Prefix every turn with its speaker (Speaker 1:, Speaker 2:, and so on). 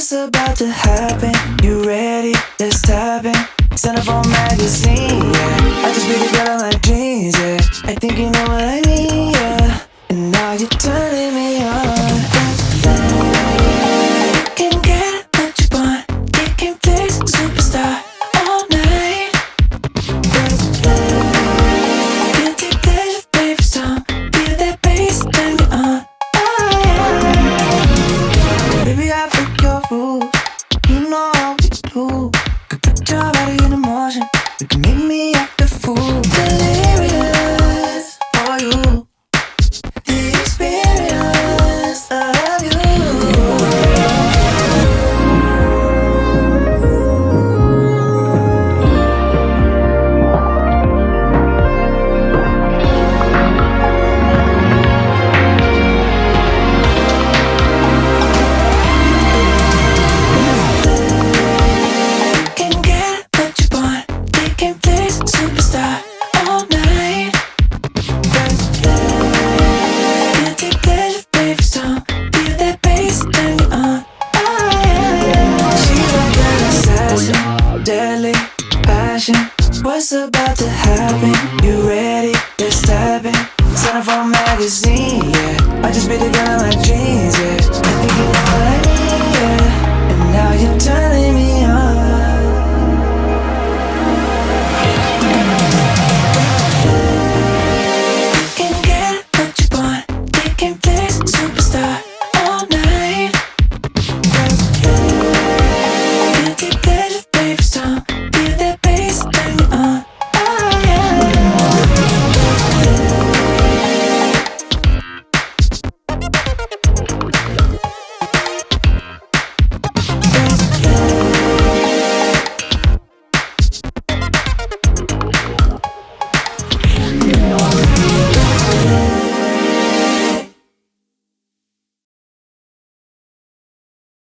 Speaker 1: What's about to happen? You ready? Let's tap in. Sign up for a magazine, yeah. I just be the girl of my dreams, yeah. I think you know what I mean, yeah. And now you're turning me on. You can get what you want. You can play superstar all night. Guilty pleasure, favorite song. Feel that bass, turn me on. Baby, I break your rules. You know how we do. Could put your body in motion. You can make me act a fool. Delirious for you. The experience of you. Can get what you want. They can play superstar all night. Guilty pleasure, favorite song. Feel that bass, turn me on. She's like an assassin, deadly passion. What's about to happen? You ready? Let's tap in. Sign up for a magazine, yeah. I just be the girl of my dreams, yeah.